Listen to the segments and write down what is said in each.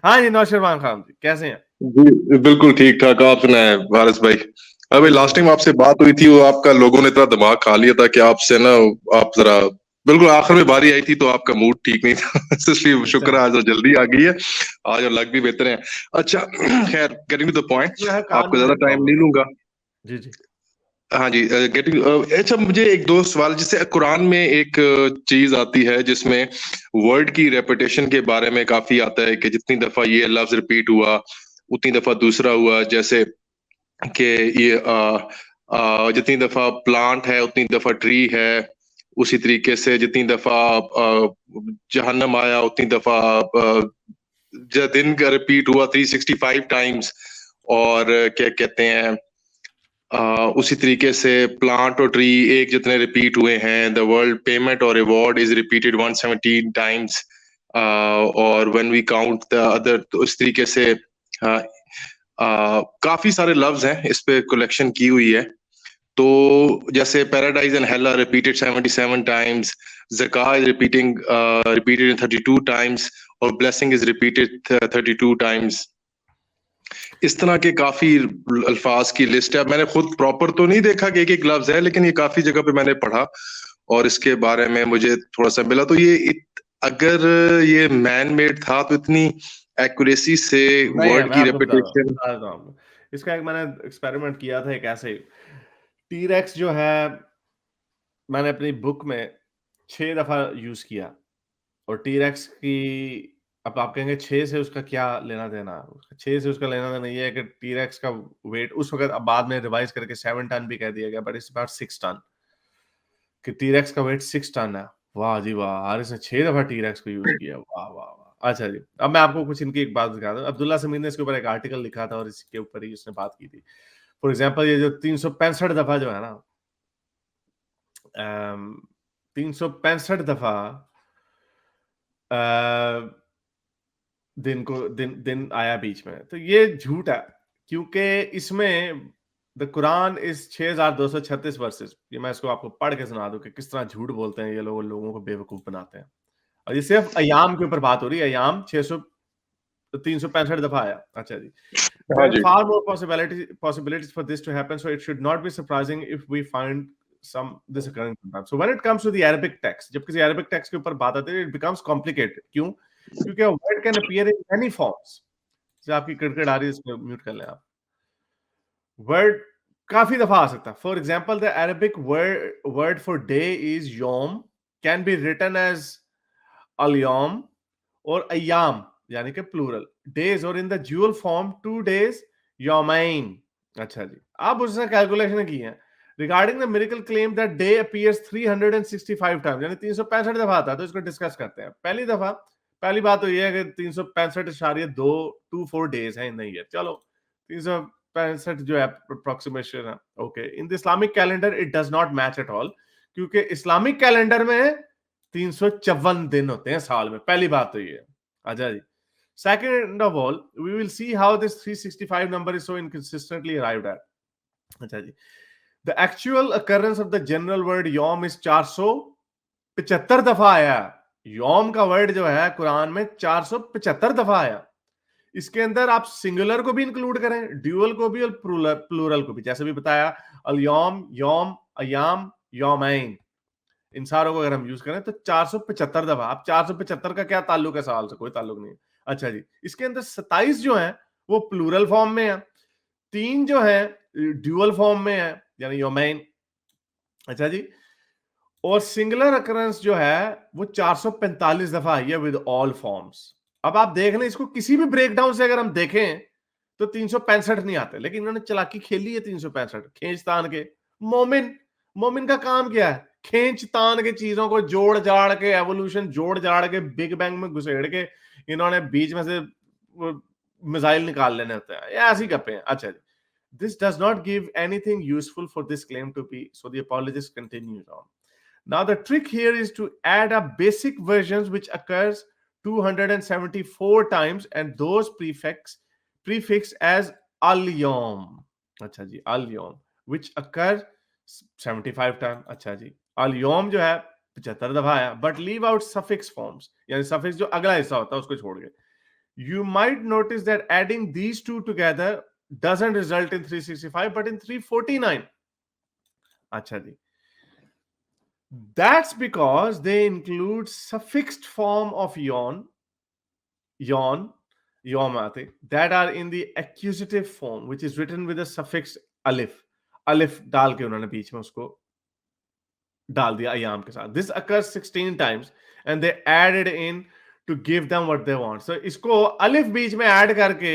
हाँ जी, नौशरवान खान जी, कैसे हैं? जी बिल्कुल ठीक ठाक। आप सुनाए वारिस भाई? अभी जी, लास्ट टाइम आपसे बात हुई थी, वो आपका लोगों ने इतना दिमाग खा लिया था कि आपसे ना, आप जरा बिल्कुल आखिर में बारी आई थी तो आपका मूड ठीक नहीं था। इसलिए अच्छा, शुक्र है आज वो जल्दी आ गई है। आज और लग भी बेहतर है। अच्छा, खैर गेटिंग टू द पॉइंट, जो है कान आपको में ज्यादा मेरे टाइम नहीं प्रॉब्लम है। लूंगा। जी, जी। हाँ जी, गेटिंग। अच्छा, मुझे एक दो सवाल, जैसे कुरान में एक चीज आती है जिसमें वर्ड की रेपिटेशन के बारे में काफी आता है कि जितनी दफा ये लफ्ज रिपीट हुआ उतनी दफा दूसरा हुआ। जैसे कि ये जितनी दफा प्लांट है उतनी दफा ट्री है। उसी तरीके से जितनी दफा जहन्नम आया उतनी दफा दिन का रिपीट हुआ 365 टाइम्स। और क्या कहते हैं, उसी तरीके से प्लांट और ट्री एक जितने रिपीट हुए हैं। द वर्ल्ड पेमेंट और रिवॉर्ड इज रिपीटेड 117 टाइम्स। और when we count the other, तो इस तरीके से काफी सारे लफ्ज हैं, इस पे कलेक्शन की हुई है। तो जैसे paradise and hell are repeated 77 times, ज़का इज रिपीटेड इन 32 टाइम्स, और ब्लेसिंग इज रिपीटेड 32 टाइम्स। इस तरह के काफी अल्फाज की लिस्ट है। मैंने खुद प्रॉपर तो नहीं देखा कि एक एक लफ्ज है, लेकिन ये काफी जगह पे मैंने पढ़ा और इसके बारे में मुझे थोड़ा सा मिला। तो अगर ये मैन मेड था तो इतनी एक्यूरेसी से नहीं है, वर्ड मैं की आपको रेपिटेशन। बता देता हूँ आपको। इसका एक मैंने एक्सपेरिमेंट किया था एक ऐसे ही। टी-रेक्स जो है, मैंने अपनी बुक में 6 दफ़ा यूज़ किया और टी-रेक्स की अब आप कहेंगे 6 से उसका क्या लेना-देना? 6 से उसका लेना-देना ये है कि टी-रेक्स का वेट उस वक़्त, अब बाद में रिवाइज़ करके 7 टन भी कह दिया गया, बट इट्स अबाउट 6 टन, कि टी-रेक्स का वेट 6 टन है। वाह जी वाह! हारिस ने 6 दफ़ा टी-रेक्स को यूज़ किया। वाह, वाह, वाह! अच्छा जी, अब मैं आपको कुछ इनकी एक बात दिखाता हूँ। अब्दुल्ला समीर ने इसके ऊपर एक आर्टिकल लिखा था और इसके ऊपर ही उसने बात की थी। फॉर एग्ज़ाम्पल ये जो 365 दफ़ा जो है ना, 365 दफ़ा अ, दिन को दिन दिन आया बीच में, तो ये झूठ है, क्योंकि इसमें द कुरान इज़ 6236 वर्सेस। ये मैं इसको आपको पढ़ के सुना दूँ कि किस तरह झूठ बोलते हैं ये लोग, लोगों को बेवकूफ़ बनाते हैं। और ये सिर्फ़ अय्याम के ऊपर बात हो रही है, अय्याम 600 365 दफ़ा आया। अच्छा जी। हाँ There are ji. far more possibilities for this to happen, so it should not be surprising if we find some this occurring sometimes. So when it comes to the Arabic text, जब किसी Arabic text के ऊपर बात आती है, it becomes complicated. क्यों? क्योंकि a word can appear in many forms. जैसे आपकी किड़किड़ आ रही है, इसको म्यूट कर लें आप। Word काफी दफा आ सकता है। For example, the Arabic word for day is yom, can be written as al-yom और ayyam, यानी कि प्लूरल डेज, और in the dual form 2 days योमाइन। अच्छा जी, अब उसने कैलकुलेशन की है regarding the miracle claim that day appears 365 times, यानी 365 दफा आता है। तो इसको डिस्कस करते हैं। पहली बात तो ये है कि 365.224 डेज है इन द ईयर। चलो, 365 जो है अप्रोक्सीमेशन है, okay. In the Islamic calendar it does not match at all, क्योंकि इस्लामिक कैलेंडर में 354 दिन होते हैं साल में। पहली बात तो ये है। अच्छा जी। Second of all, we will see how this 365 number is so inconsistently arrived at. अच्छा जी। The actual occurrence of the general word yom is 475 दफा आया। यौम का वर्ड जो है कुरान में 475 दफा आया। इसके अंदर आप सिंगुलर को भी इंक्लूड करें, ड्यूअल को भी और प्लूरल को भी, जैसे भी बताया, अल यौम, यौम, अयाम, यौमैन, इन सारों को अगर हम यूज करें तो 475 दफा। अब 475 का क्या ताल्लुक है सवाल से? कोई ताल्लुक नहीं है। अच्छा जी, इसके अंदर 27 जो है वो प्लूरल फॉर्म में है, 3 जो है ड्यूअल फॉर्म में है, यानी योमैन। अच्छा जी, और सिंगुलर अकरेंस जो है वो 445 दफा आई है विद ऑल फॉर्म्स। अब आप देख लें, इसको किसी भी ब्रेकडाउन से अगर हम देखें तो 365 नहीं आते, लेकिन इन्होंने चालाकी खेली है। 365 खींचतान के। मोमिन, मोमिन का काम क्या है? खींच तान के चीजों को जोड़ जाड़ के, एवोल्यूशन जोड़ जाड़ के, बिग बैंग में घुसेड़ के इन्होंने बीच में से मिसाइल निकाल लेने होते हैं। ये ऐसी गप्पे हैं। अच्छा जी, this does not give anything useful for this claim to be, so the apologist continues on. Now the trick here is to add a basic versions which occurs 274 times, and those prefix as al-yawm. अच्छा जी, al-yawm which occurs 75 times. अच्छा जी, al-yawm जो है 75 दफा आया, but leave out suffix forms, यानी suffix जो अगला हिस्सा होता है उसको छोड़ के। you might notice that adding these two together doesn't result in 365 but in 349. अच्छा जी, that's because they include suffixed form of yon yom आते that are in the accusative form which is written with a suffix alif डाल के उन्होंने बीच में उसको डाल दिया अयाम के साथ. This occurs 16 times and they added in to give them what they want. So इसको अलिफ बीच में ऐड करके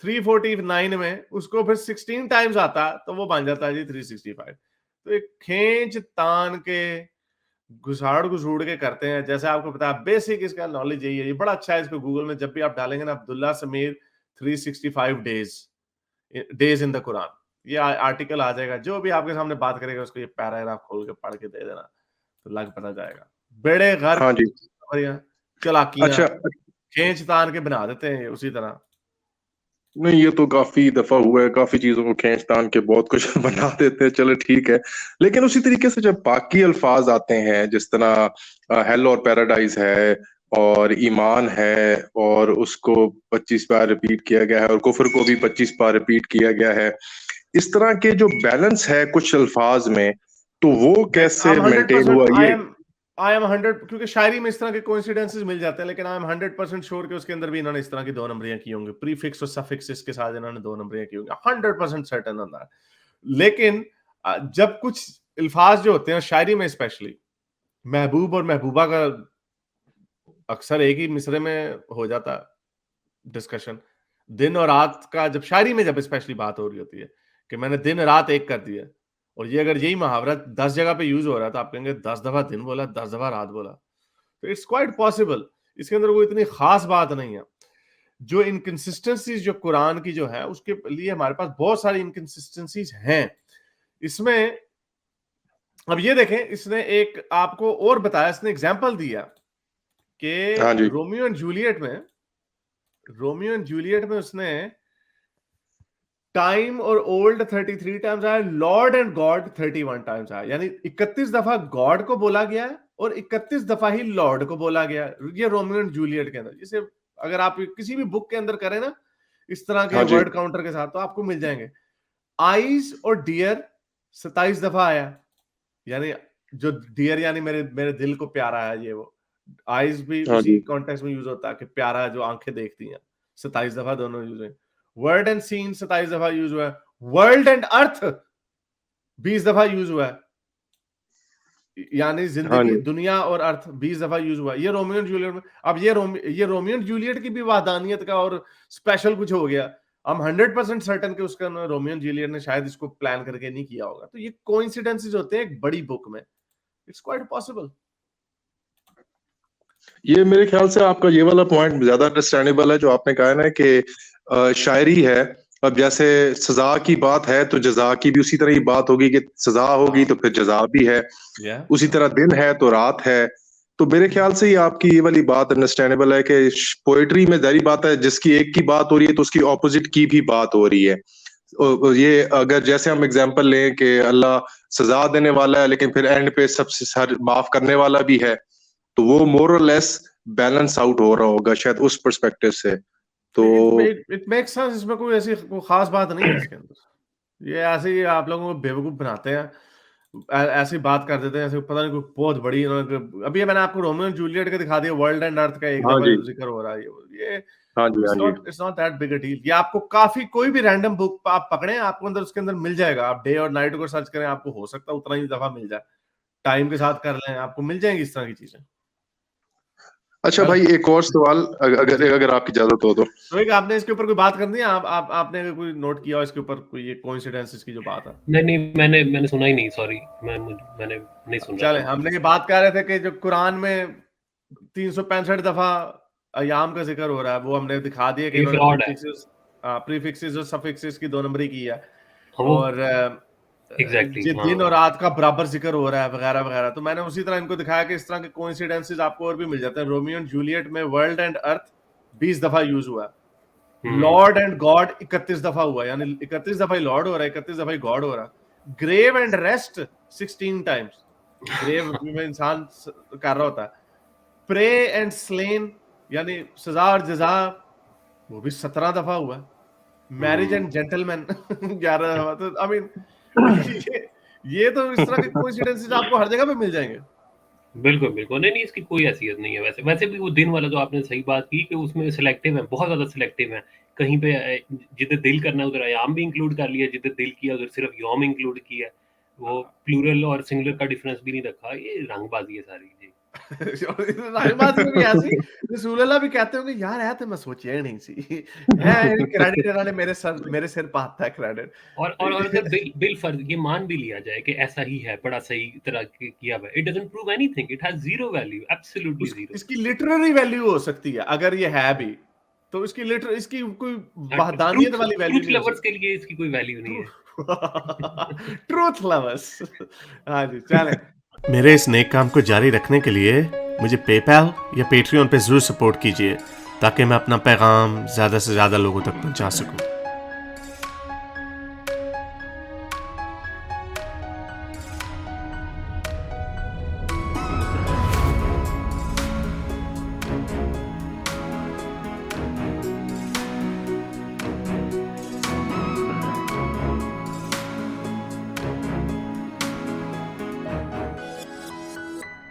349 में उसको फिर 16 टाइम्स आता तो वो बन जाता है जी 365. तो एक खींच तान के घुसाड़ घुसूड़ के करते हैं. जैसे आपको पता है बेसिक इसका नॉलेज यही है. ये बड़ा अच्छा है. इसको गूगल में जब भी आप डालेंगे ना Abdullah Sameer 365 days in the Quran, ये आर्टिकल आ जाएगा. जो भी आपके सामने बात करेगा उसको ये पैराग्राफ खोल के पढ़ के दे देना तो लग पता जाएगा. बेड़े घर हाँ जी. चलाकियां अच्छा, खींच तान के बना देते हैं उसी तरह. नहीं ये तो काफी दफा हुआ है, काफी चीजों को खींच तान के बहुत कुछ बना देते हैं. चलो ठीक है, लेकिन उसी तरीके से जब बाकी अल्फाज आते हैं जिस तरह हेल और पैराडाइज है और ईमान है और उसको 25 बार रिपीट किया गया है और कुफर को भी 25 बार रिपीट किया गया है, इस तरह के जो बैलेंस है कुछ अल्फाज में, तो वो कैसे मेंटेन हुआ? ये आई एम 100 क्योंकि शायरी में इस तरह के कोइंसिडेंसेस मिल जाते हैं, लेकिन आई एम 100% श्योर कि उसके अंदर भी इन्होंने इस तरह की दो नंबरियां की होंगी. प्रीफिक्स और सफिक्स के साथ इन्होंने दो नंबरियां की होंगी. 100% सर्टेन ऑन दैट. लेकिन जब कुछ अल्फाज जो होते हैं शायरी में स्पेशली महबूब और महबूबा का अक्सर एक ही मिसरे में हो जाता डिस्कशन. दिन और रात का जब शायरी में जब स्पेशली बात हो रही होती है कि मैंने दिन रात एक कर दिया, और ये अगर यही मुहावरा 10 जगह पे यूज हो रहा है तो आप कहेंगे 10 दफा दिन बोला 10 दफा रात बोला. तो इट्स क्वाइट पॉसिबल. इसके अंदर कोई इतनी खास बात नहीं है. जो इनकंसिस्टेंसीज जो कुरान की जो है उसके लिए हमारे पास बहुत सारी इनकंसिस्टेंसीज हैं इसमें. अब ये देखें, इसने एक आपको और बताया, इसने एग्जाम्पल दिया हाँ कि जी. रोमियो एंड जूलियट में उसने टाइम और ओल्ड 33 टाइम्स आया, लॉर्ड एंड गॉड 31 टाइम्स आया. यानी 31 दफा गॉड को बोला गया और 31 दफा ही लॉर्ड को बोला गया. ये रोमियो एंड जूलियट के अंदर. जिसे अगर आप किसी भी बुक के अंदर करें ना इस तरह के हाँ जी. वर्ड काउंटर के साथ तो आपको मिल जाएंगे. आइज और डियर 27 दफा आया. यानी जो डियर यानी मेरे दिल को प्यारा है, ये वो. आइज भी हाँ उसी जी. कॉन्टेक्स्ट में यूज होता है कि प्यारा जो आंखें देखती हैं. 27 दफा दोनों यूज हुए. वर्ड एंड सीन 27 दफा यूज हुआ है. वर्ल्ड एंड अर्थ 20 दफा यूज हुआ है. यानी हाँ जिंदगी, जी. दुनिया और अर्थ 20 दफा यूज हुआ है. ये रोमियो एंड जूलियट में. अब ये रोमियो एंड जूलियट की भी वाहदानियत का और स्पेशल कुछ हो गया. हम 100% सर्टन के उसका रोमियो एंड जूलियट ने शायद इसको प्लान करके नहीं किया होगा. तो ये कोइंसिडेंसेस होते हैं एक बड़ी बुक में. It's quite possible. ये मेरे ख्याल से आपका ये वाला पॉइंट ज्यादा अंडरस्टैंडेबल है जो आपने कहा ना कि शायरी है. अब जैसे सजा की बात है तो जजा की भी उसी तरह ही बात होगी कि सजा होगी तो फिर जजा भी है. उसी तरह दिन है तो रात है. तो मेरे ख्याल से ये आपकी ये वाली बात अंडरस्टैंडेबल है कि पोएट्री में जारी बात है, जिसकी एक की बात हो रही है तो उसकी ऑपोजिट की भी बात हो रही है. ये अगर जैसे हम एग्जांपल लें कि अल्लाह सजा देने वाला है लेकिन फिर एंड पे सबसे माफ करने वाला भी है, तो वो मोर और लेस बैलेंस आउट हो रहा होगा शायद उस पर्सपेक्टिव से. तो इट मेक्स सेंस. इसमें कोई ऐसी कोई खास बात नहीं है इसके अंदर. ये ऐसे ही आप लोगों को बेवकूफ बनाते हैं, ऐसी बात कर देते हैं ऐसे पता नहीं कोई बहुत बड़ी. अभी मैंने आपको रोमियो एंड जूलियट का दिखा दिया, वर्ल्ड एंड अर्थ का एक हाँ दफा जी. जिक्र हो रहा है. ये हाँ जी. हाँ जी. It's not that big a deal. ये आपको काफी कोई भी रैंडम बुक आप पकड़े आपको अंदर उसके अंदर मिल जाएगा. आप डे और नाइट को सर्च करें आपको हो सकता है उतना ही दफा मिल जाए. टाइम के साथ कर लें आपको मिल जाएंगी इस तरह की चीजें. अच्छा भाई, एक और सवाल अगर अगर आपकी इजाजत हो तो एक आपने इसके ऊपर कोई बात करनी है? आपने कोई नोट किया इसके ऊपर कोई ये कोइंसिडेंसेस की जो बात है? नहीं मैंने सुना ही नहीं. सॉरी, मैंने नहीं सुना. चले, हमने ये बात कर रहे थे कि जो कुरान में 365 दफा अयाम का जिक्र हो रहा है वो हमने दिखा दिया कि प्रीफिक्सेस और सफिक्सेस की दो नंबरी की है. और एग्जैक्टली दिन और रात का बराबर जिक्र हो रहा है वगैरह वगैरह. तो मैंने उसी तरह इनको दिखाया कि इस तरह के कोइंसिडेंसेस आपको और भी मिल जाते हैं. रोमियो एंड जूलियट में वर्ल्ड एंड अर्थ 20 दफा यूज हुआ है. लॉर्ड एंड गॉड 31 दफा हुआ, यानी 31 दफा ही लॉर्ड हो रहा है, 31 दफा ही गॉड हो रहा है. Grave and rest 16 times. Grave में इंसान कर रहा होता है. प्रे एंड स्लेन यानी सजा और जजा वो भी 17 दफा हुआ। मैरिज एंड जेंटलमैन 11 दफा। तो आई मीन ये तो इस तरह के कोइंसिडेंसेस आपको हर जगह पे मिल जाएंगे। बिल्कुल बिल्कुल, नहीं नहीं, इसकी कोई हैसियत नहीं है। वैसे वैसे भी वो दिन वाला जो आपने सही बात की कि उसमें सिलेक्टिव है, बहुत ज्यादा सिलेक्टिव है। कहीं पे जिधर दिल करना उधर अयाम भी इंक्लूड कर लिया, जिधर दिल किया उधर सिर्फ यौम इंक्लूड किया। वो प्लूरल और सिंगुलर का डिफरेंस भी नहीं रखा। ये रंगबाजी है सारी जी। रंगबाजी में भी ऐसी रसूलुल्लाह भी कहते होंगे यार है तो मैं सोचिया ही नहीं सी है क्रेडिट इन्होंने मेरे सिर पे आता है क्रेडिट। और अगर बिल फर्ज ये मान भी लिया जाए कि ऐसा ही है, बड़ा सही तरह किया हुआ, it doesn't prove anything, it has zero value, absolutely zero. इसकी लिटरेरी वैल्यू हो सकती है अगर ये है भी, तो इसकी कोई वहदानियत वाली वैल्यू ट्रूथ नहीं हो लवर्स सकती। के लिए इसकी कोई वैल्यू नहीं है। Truth lovers. हाँ जी चलें। मेरे इस नेक काम को जारी रखने के लिए मुझे पेपैल या पेट्रियन पे जरूर सपोर्ट कीजिए ताकि मैं अपना पैगाम ज्यादा से ज्यादा लोगों तक पहुंचा सकूं।